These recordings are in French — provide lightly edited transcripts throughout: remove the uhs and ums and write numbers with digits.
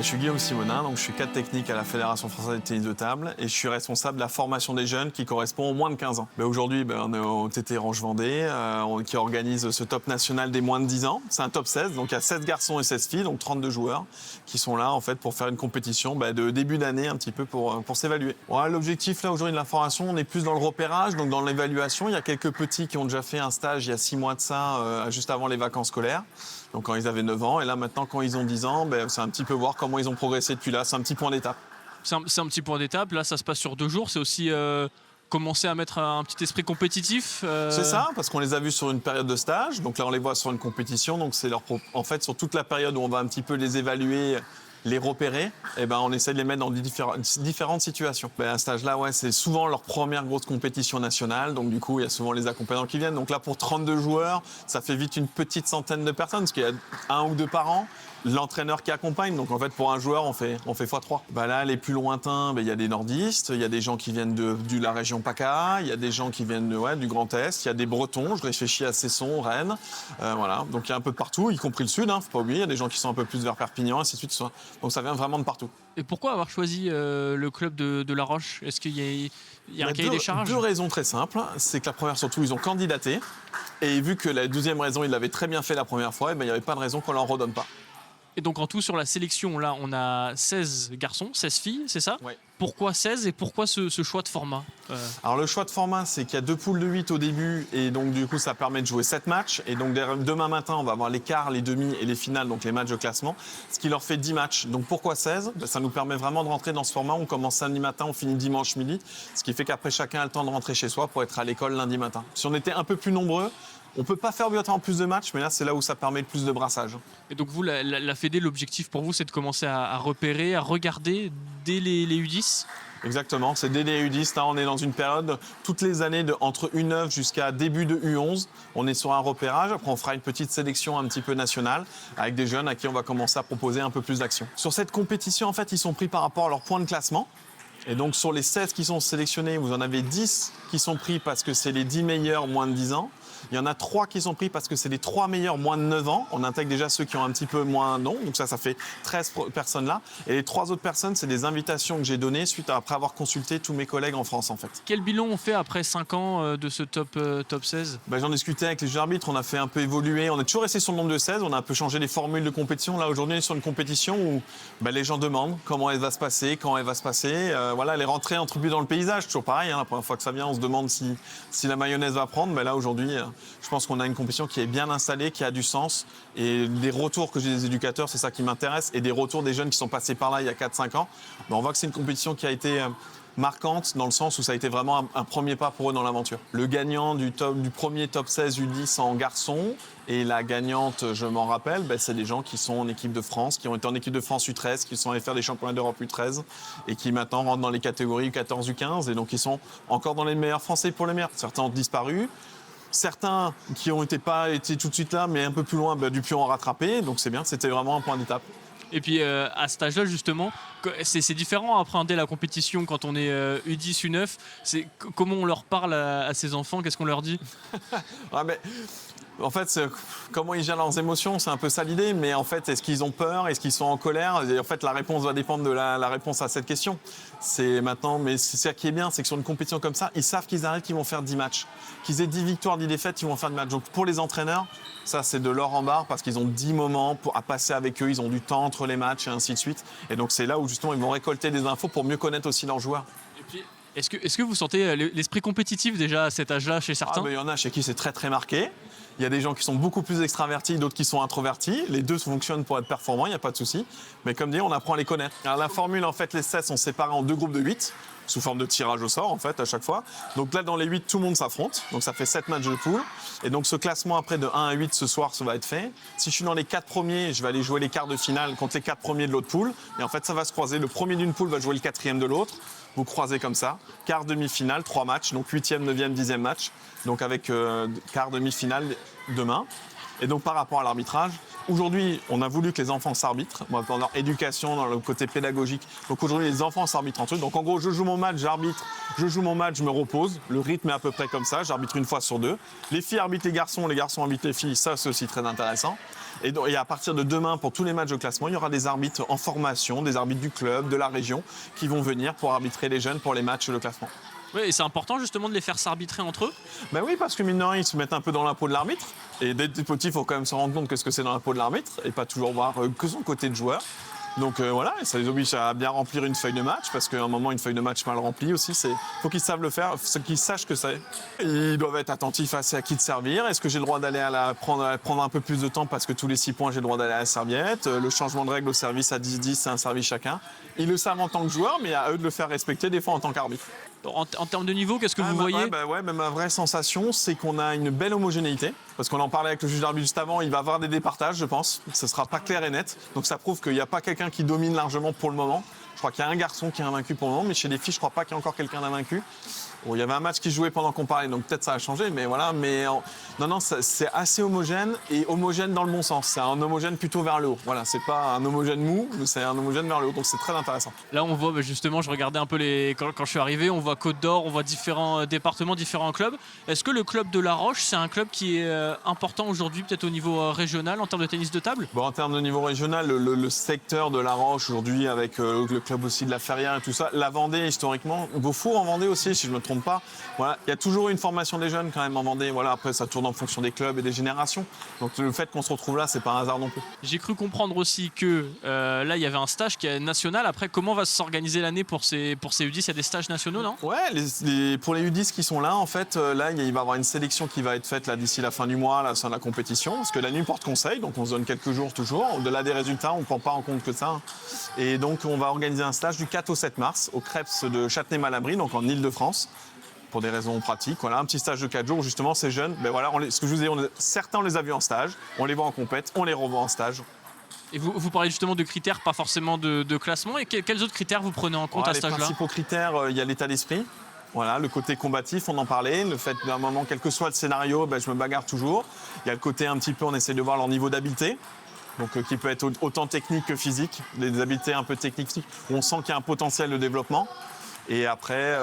Je suis Guillaume Simonin, donc je suis cadre technique à la Fédération française de tennis de table et je suis responsable de la formation des jeunes qui correspond aux moins de 15 ans. Aujourd'hui, on est au TT Range Vendée qui organise ce top national des moins de 10 ans. C'est un top 16, donc il y a 16 garçons et 16 filles, donc 32 joueurs qui sont là en fait pour faire une compétition de début d'année un petit peu pour s'évaluer. Voilà, l'objectif là aujourd'hui de la formation, on est plus dans le repérage, donc dans l'évaluation. Il y a quelques petits qui ont déjà fait un stage il y a 6 mois de ça, juste avant les vacances scolaires. Donc quand ils avaient 9 ans, et là maintenant quand ils ont 10 ans, c'est un petit peu voir comment ils ont progressé depuis là, c'est un petit point d'étape. C'est un petit point d'étape, là ça se passe sur 2 jours, c'est aussi commencer à mettre un petit esprit compétitif. C'est ça, parce qu'on les a vus sur une période de stage, donc là on les voit sur une compétition, donc c'est en fait sur toute la période où on va un petit peu les évaluer, les repérer, on essaie de les mettre dans différentes situations. À ce stage-là, c'est souvent leur première grosse compétition nationale, donc du coup, il y a souvent les accompagnants qui viennent. Donc là, pour 32 joueurs, ça fait vite une petite centaine de personnes, parce qu'il y a 1 ou 2 par an. L'entraîneur qui accompagne, donc en fait pour un joueur on fait x3. Là les plus lointains, il y a des nordistes, il y a des gens qui viennent de la région PACA, il y a des gens qui viennent du Grand Est, il y a des Bretons, je réfléchis à Cesson, Rennes, voilà. Donc il y a un peu de partout, y compris le sud, faut pas oublier, il y a des gens qui sont un peu plus vers Perpignan, ainsi de suite. Donc ça vient vraiment de partout. Et pourquoi avoir choisi le club de La Roche? Est-ce qu'il y a un cahier des charges? 2 raisons très simples, c'est que la première surtout ils ont candidaté, et vu que la deuxième raison ils l'avaient très bien fait la première fois, il n'y avait pas de raison qu'on leur redonne pas. Et donc en tout sur la sélection, là on a 16 garçons, 16 filles, c'est ça? Ouais. Pourquoi 16 et pourquoi ce choix de format? Alors le choix de format, c'est qu'il y a 2 poules de 8 au début et donc du coup ça permet de jouer 7 matchs. Et donc demain matin, on va avoir les quarts, les demi et les finales, donc les matchs de classement, ce qui leur fait 10 matchs. Donc pourquoi 16? Ça nous permet vraiment de rentrer dans ce format. On commence samedi matin, on finit dimanche midi, ce qui fait qu'après chacun a le temps de rentrer chez soi pour être à l'école lundi matin. Si on était un peu plus nombreux, on ne peut pas faire obligatoirement plus de matchs, mais là, c'est là où ça permet le plus de brassage. Et donc vous, la Fédé, l'objectif pour vous, c'est de commencer à repérer, à regarder dès les U10? Exactement, c'est dès les U10. Là, on est dans une période, toutes les années, entre U9 jusqu'à début de U11. On est sur un repérage. Après, on fera une petite sélection un petit peu nationale avec des jeunes à qui on va commencer à proposer un peu plus d'action. Sur cette compétition, en fait, ils sont pris par rapport à leur point de classement. Et donc, sur les 16 qui sont sélectionnés, vous en avez 10 qui sont pris parce que c'est les 10 meilleurs moins de 10 ans. Il y en a 3 qui sont pris parce que c'est les 3 meilleurs moins de 9 ans. On intègre déjà ceux qui ont un petit peu moins non. Donc ça fait 13 personnes là. Et les 3 autres personnes, c'est des invitations que j'ai données après avoir consulté tous mes collègues en France en fait. Quel bilan on fait après 5 ans de ce top 16? J'en discutais avec les juges arbitres, on a fait un peu évoluer. On est toujours resté sur le nombre de 16, on a un peu changé les formules de compétition. Là aujourd'hui on est sur une compétition où les gens demandent comment elle va se passer, quand elle va se passer. Voilà, les rentrées introduites dans le paysage, toujours pareil. La première fois que ça vient, on se demande si la mayonnaise va prendre. Là aujourd'hui, je pense qu'on a une compétition qui est bien installée, qui a du sens. Et des retours que j'ai des éducateurs, c'est ça qui m'intéresse. Et des retours des jeunes qui sont passés par là il y a 4-5 ans. On voit que c'est une compétition qui a été marquante dans le sens où ça a été vraiment un premier pas pour eux dans l'aventure. Le gagnant du premier top 16 U10 en garçon et la gagnante, je m'en rappelle, c'est des gens qui sont en équipe de France, qui ont été en équipe de France U13, qui sont allés faire des championnats d'Europe U13 et qui maintenant rentrent dans les catégories U14, U15 et donc ils sont encore dans les meilleurs Français pour les meilleurs. Certains ont disparu. Certains qui n'ont pas été tout de suite là, mais un peu plus loin, Dupion a rattrapé. Donc c'est bien, c'était vraiment un point d'étape. Et puis à cet âge-là, justement, c'est différent à appréhender la compétition quand on est U10, U9. Comment on leur parle à ces enfants? Qu'est-ce qu'on leur dit? En fait, comment ils gèrent leurs émotions, c'est un peu ça l'idée. Mais en fait, est-ce qu'ils ont peur? Est-ce qu'ils sont en colère? Et en fait, la réponse va dépendre de la réponse à cette question. Mais c'est ça qui est bien, c'est que sur une compétition comme ça, ils savent qu'ils arrivent, qu'ils vont faire 10 matchs. Qu'ils aient 10 victoires, 10 défaites, ils vont faire 10 matchs. Donc pour les entraîneurs, ça c'est de l'or en barre parce qu'ils ont 10 moments à passer avec eux, ils ont du temps entre les matchs et ainsi de suite. Et donc c'est là où justement ils vont récolter des infos pour mieux connaître aussi leurs joueurs. Et puis, est-ce que vous sentez l'esprit compétitif déjà à cet âge-là chez certains? Il y en a chez qui c'est très très marqué. Il y a des gens qui sont beaucoup plus extravertis, d'autres qui sont introvertis. Les deux fonctionnent pour être performants, il n'y a pas de souci. Mais comme dit, on apprend à les connaître. Alors, la formule, en fait, les 16 sont séparés en 2 groupes de 8, sous forme de tirage au sort, en fait, à chaque fois. Donc là, dans les 8, tout le monde s'affronte. Donc ça fait 7 matchs de poule. Et donc ce classement après de 1 à 8 ce soir, ça va être fait. Si je suis dans les 4 premiers, je vais aller jouer les quarts de finale contre les 4 premiers de l'autre poule. Et en fait, ça va se croiser. Le premier d'une poule va jouer le 4e de l'autre. Vous croisez comme ça. Quart, demi-finale, 3 matchs. Donc 8e, 9e, 10e match. Donc avec quart, demi-finale demain. Et donc par rapport à l'arbitrage, aujourd'hui, on a voulu que les enfants s'arbitrent, dans leur éducation, dans le côté pédagogique. Donc aujourd'hui, les enfants s'arbitrent entre eux. Donc en gros, je joue mon match, j'arbitre, je joue mon match, je me repose. Le rythme est à peu près comme ça, j'arbitre une fois sur 2. Les filles arbitrent les garçons arbitrent les filles, ça c'est aussi très intéressant. Et à partir de demain, pour tous les matchs de classement, il y aura des arbitres en formation, des arbitres du club, de la région, qui vont venir pour arbitrer les jeunes pour les matchs de classement. Oui, et c'est important justement de les faire s'arbitrer entre eux. Ben oui, parce que mine de rien, ils se mettent un peu dans la peau de l'arbitre. Et dès petit, il faut quand même se rendre compte que ce que c'est dans la peau de l'arbitre et pas toujours voir que son côté de joueur. Donc voilà, et ça les oblige à bien remplir une feuille de match, parce qu'à un moment, une feuille de match mal remplie aussi, il faut qu'ils savent le faire, qu'ils sachent que c'est. Ils doivent être attentifs à qui de servir. Est-ce que j'ai le droit d'aller prendre un peu plus de temps parce que tous les 6 points, j'ai le droit d'aller à la serviette. Le changement de règle au service à 10-10, c'est un service chacun. Ils le savent en tant que joueur, mais à eux de le faire respecter des fois en tant qu'arbitre. En termes de niveau, qu'est-ce que vous voyez? Mais ma vraie sensation, c'est qu'on a une belle homogénéité. Parce qu'on en parlait avec le juge d'arbitre juste avant, il va y avoir des départages, je pense. Ce ne sera pas clair et net. Donc ça prouve qu'il n'y a pas quelqu'un qui domine largement pour le moment. Je crois qu'il y a un garçon qui est invaincu pour le moment, mais chez les filles, je ne crois pas qu'il y ait encore quelqu'un d'invaincu. Bon, il y avait un match qui jouait pendant qu'on parlait, donc peut-être ça a changé, mais voilà. Non, c'est assez homogène et homogène dans le bon sens. C'est un homogène plutôt vers le haut. Voilà, c'est pas un homogène mou, mais c'est un homogène vers le haut, donc c'est très intéressant. Là, on voit justement, je regardais un peu quand je suis arrivé, on voit Côte d'Or, on voit différents départements, différents clubs. Est-ce que le club de La Roche, c'est un club qui est important aujourd'hui, peut-être au niveau régional, en termes de tennis de table? Bon, en termes de niveau régional, le secteur de La Roche aujourd'hui, avec le club aussi de la Ferrière et tout ça, la Vendée historiquement, Beaufour en Vendée aussi, si je ne me trompe pas. Voilà, il y a toujours une formation des jeunes quand même en Vendée. Voilà, après ça tourne en fonction des clubs et des générations. Donc le fait qu'on se retrouve là, c'est pas un hasard non plus. J'ai cru comprendre aussi que là, il y avait un stage qui est national. Après, comment va s'organiser l'année pour ces U10? Il y a des stages nationaux, non? Ouais, pour les U10 qui sont là, en fait, là, il va y avoir une sélection qui va être faite là d'ici la fin du mois, la fin de la compétition, parce que la nuit porte conseil, donc on se donne quelques jours toujours. Au-delà des résultats, on ne prend pas en compte que ça. Et donc on va organiser un stage du 4 au 7 mars au Crêpes de Châtenay-Malabry, donc en Île-de-France. Pour des raisons pratiques, voilà, un petit stage de 4 jours, justement, ces jeunes, voilà, ce que je vous ai, certains on les a vus en stage, on les voit en compète, on les revoit en stage. Et vous parlez justement de critères, pas forcément de classement, et quels autres critères vous prenez en compte à ce stage-là? Les principaux critères, il y a l'état d'esprit, voilà, le côté combatif, on en parlait, le fait d'un moment, quel que soit le scénario, je me bagarre toujours. Il y a le côté un petit peu, on essaie de voir leur niveau d'habileté. Donc, qui peut être autant technique que physique, des habiletés un peu techniques, où on sent qu'il y a un potentiel de développement. Et après,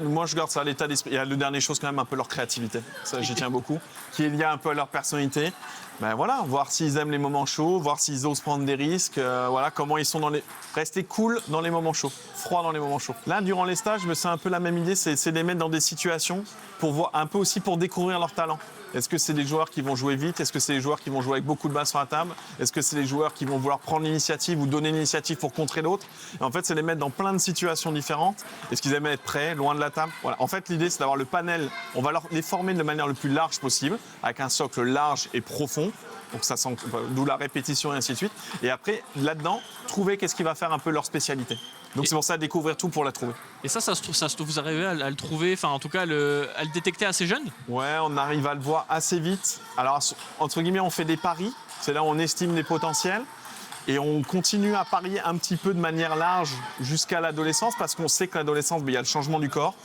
moi je garde ça, l'état d'esprit. Il y a le dernier chose quand même, un peu leur créativité. Ça, j'y tiens beaucoup. Qui est lié un peu à leur personnalité. Voilà, voir s'ils aiment les moments chauds, voir s'ils osent prendre des risques. Voilà, comment ils sont rester cool dans les moments chauds, froid dans les moments chauds. Là, durant les stages, c'est un peu la même idée, c'est les mettre dans des situations pour voir, un peu aussi pour découvrir leur talent. Est-ce que c'est des joueurs qui vont jouer vite? Est-ce que c'est des joueurs qui vont jouer avec beaucoup de balles sur la table? Est-ce que c'est des joueurs qui vont vouloir prendre l'initiative ou donner l'initiative pour contrer l'autre? Et en fait, c'est les mettre dans plein de situations différentes. Est-ce qu'ils aiment être prêts, loin de la table? Voilà. En fait, l'idée, c'est d'avoir le panel. On va les former de manière le plus large possible, avec un socle large et profond. Donc ça sent, d'où la répétition et ainsi de suite. Et après, là-dedans, trouver qu'est-ce qui va faire un peu leur spécialité. Donc c'est pour ça, découvrir tout pour la trouver. Et ça se trouve, vous arrivez à le trouver, enfin en tout cas à le détecter assez jeune? Ouais, on arrive à le voir assez vite. Alors, entre guillemets, on fait des paris. C'est là où on estime les potentiels. Et on continue à parier un petit peu de manière large jusqu'à l'adolescence, parce qu'on sait que l'adolescence, il y a le changement du corps.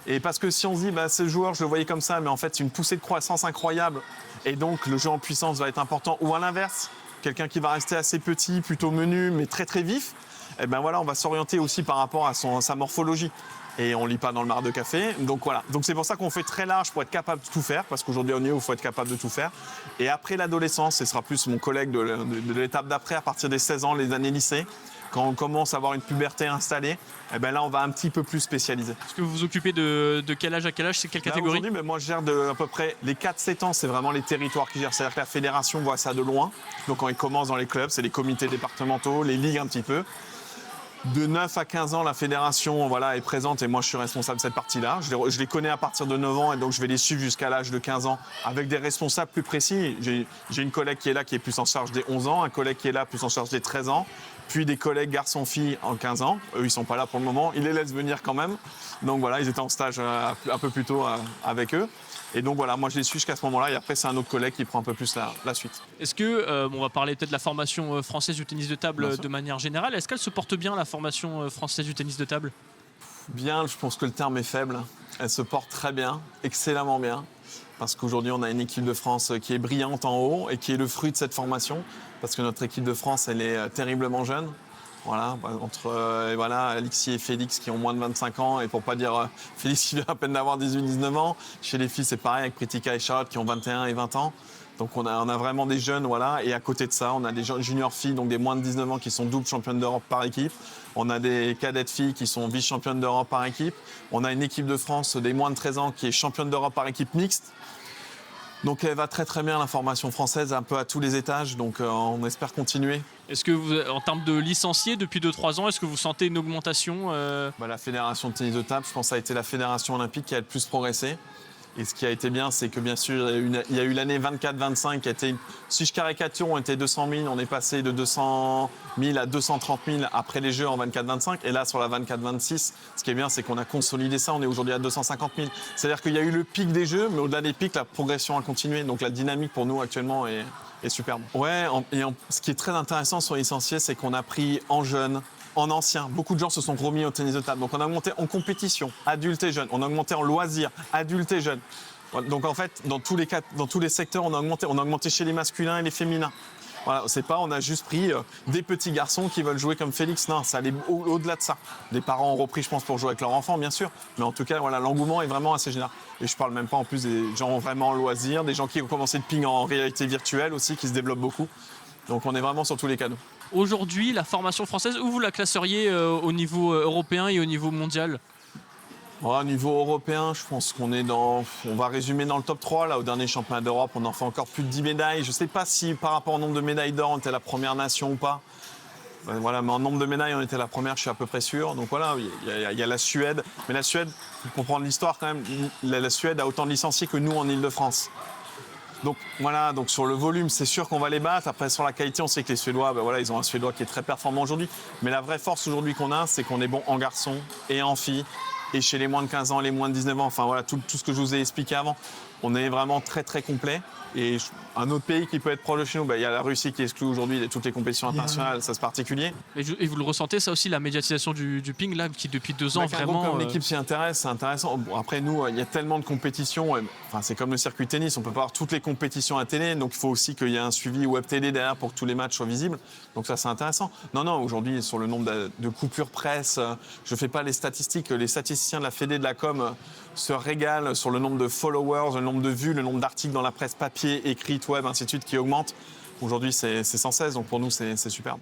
Et parce que si on se dit, ce joueur, je le voyais comme ça, mais en fait, c'est une poussée de croissance incroyable. Et donc, le jeu en puissance va être important. Ou à l'inverse, quelqu'un qui va rester assez petit, plutôt menu, mais très, très vif. Et voilà, on va s'orienter aussi par rapport à sa morphologie. Et on ne lit pas dans le mar de café. Donc voilà. Donc c'est pour ça qu'on fait très large pour être capable de tout faire, parce qu'aujourd'hui au niveau, il faut être capable de tout faire. Et après l'adolescence, ce sera plus mon collègue de l'étape d'après, à partir des 16 ans, les années lycée. Quand on commence à avoir une puberté installée, là, on va un petit peu plus spécialiser. Est-ce que vous vous occupez de quel âge à quel âge? C'est quelle catégorie? Aujourd'hui, moi, je gère à peu près les 4-7 ans. C'est vraiment les territoires qui gèrent. C'est-à-dire que la fédération voit ça de loin. Donc, quand ils commencent dans les clubs, c'est les comités départementaux, les ligues un petit peu. De 9 à 15 ans, la fédération est présente et moi, je suis responsable de cette partie-là. Je les connais à partir de 9 ans et donc je vais les suivre jusqu'à l'âge de 15 ans avec des responsables plus précis. J'ai une collègue qui est là qui est plus en charge des 11 ans, un collègue qui est là plus en charge des 13 ans, puis des collègues garçons-filles en 15 ans. Eux, ils ne sont pas là pour le moment. Ils les laissent venir quand même. Donc voilà, ils étaient en stage un peu plus tôt avec eux. Et donc voilà, moi je les suis jusqu'à ce moment-là et après c'est un autre collègue qui prend un peu plus la suite. Est-ce que, on va parler peut-être de la formation française du tennis de table de manière générale, est-ce qu'elle se porte bien la formation française du tennis de table? Bien, je pense que le terme est faible. Elle se porte très bien, excellemment bien. parce qu'aujourd'hui, on a une équipe de France qui est brillante en haut et qui est le fruit de cette formation, parce que notre équipe de France, elle est terriblement jeune. Voilà, entre Alexis et Félix qui ont moins de 25 ans, et pour pas dire Félix qui vient à peine d'avoir 18-19 ans. Chez les filles, c'est pareil avec Pritika et Charlotte qui ont 21 et 20 ans. Donc on a vraiment des jeunes, voilà. Et à côté de ça, on a des juniors filles, donc des moins de 19 ans qui sont doubles championnes d'Europe par équipe. On a des cadettes filles qui sont vice-championnes d'Europe par équipe. On a une équipe de France des moins de 13 ans qui est championne d'Europe par équipe mixte. Donc elle va très très bien, la formation française, un peu à tous les étages. Donc on espère continuer. Est-ce que vous, en termes de licenciés depuis 2-3 ans, est-ce que vous sentez une augmentation La fédération de tennis de table, je pense que ça a été la fédération olympique qui a le plus progressé. Et ce qui a été bien, c'est que bien sûr, il y a eu l'année 24-25 qui a été, si je caricature, on était 200 000, on est passé de 200 000 à 230 000 après les Jeux en 24-25. Et là, sur la 24-26, ce qui est bien, c'est qu'on a consolidé ça, on est aujourd'hui à 250 000. C'est-à-dire qu'il y a eu le pic des Jeux, mais au-delà des pics, la progression a continué. Donc la dynamique pour nous actuellement est superbe. Ouais, ce qui est très intéressant sur les licenciés, c'est qu'on a pris en jeunes, en ancien. Beaucoup de gens se sont remis au tennis de table. Donc on a augmenté en compétition, adultes et jeunes. On a augmenté en loisirs, adultes et jeunes. Donc en fait, dans tous les secteurs, on a augmenté chez les masculins et les féminins. Voilà, c'est pas, on a juste pris des petits garçons qui veulent jouer comme Félix. Non, ça allait au-delà de ça. Les parents ont repris, je pense, pour jouer avec leurs enfants, bien sûr. Mais en tout cas, voilà, l'engouement est vraiment assez général. Et je parle même pas en plus des gens vraiment en loisirs, des gens qui ont commencé le ping en réalité virtuelle aussi, qui se développent beaucoup. Donc on est vraiment sur tous les canaux. Aujourd'hui, la formation française, où vous la classeriez au niveau européen et au niveau mondial ? Au niveau européen, je pense qu'on est on va résumer dans le top 3. Là, au dernier championnat d'Europe, on en fait encore plus de 10 médailles. Je ne sais pas si par rapport au nombre de médailles d'or, on était la première nation ou pas. Voilà, mais en nombre de médailles, on était la première, je suis à peu près sûr. Donc voilà, il y a la Suède. Mais la Suède, pour comprendre l'histoire quand même, la Suède a autant de licenciés que nous en Ile-de-France. Donc voilà, donc sur le volume, c'est sûr qu'on va les battre. Après, sur la qualité, on sait que les Suédois, ils ont un Suédois qui est très performant aujourd'hui. Mais la vraie force aujourd'hui qu'on a, c'est qu'on est bon en garçon et en filles. Et chez les moins de 15 ans, les moins de 19 ans, enfin voilà, tout ce que je vous ai expliqué avant, on est vraiment très très complet. Et un autre pays qui peut être proche de chez nous, il y a la Russie qui exclut aujourd'hui de toutes les compétitions internationales, ça c'est particulier. Et vous le ressentez, ça aussi, la médiatisation du ping, là, qui depuis 2 ans vraiment... Comme l'équipe s'y intéresse, c'est intéressant. Bon, après nous, il y a tellement de compétitions, c'est comme le circuit tennis, on ne peut pas avoir toutes les compétitions à télé, donc il faut aussi qu'il y ait un suivi web télé derrière pour que tous les matchs soient visibles. Donc ça c'est intéressant. Non, aujourd'hui, sur le nombre de coupures presse, je ne fais pas les statistiques, les statisticiens de la Fédé de la com se régalent sur le nombre de followers, le nombre de vues, le nombre d'articles dans la presse papier, écrite, web, ainsi de suite qui augmente. Aujourd'hui, c'est sans cesse, donc pour nous, c'est superbe.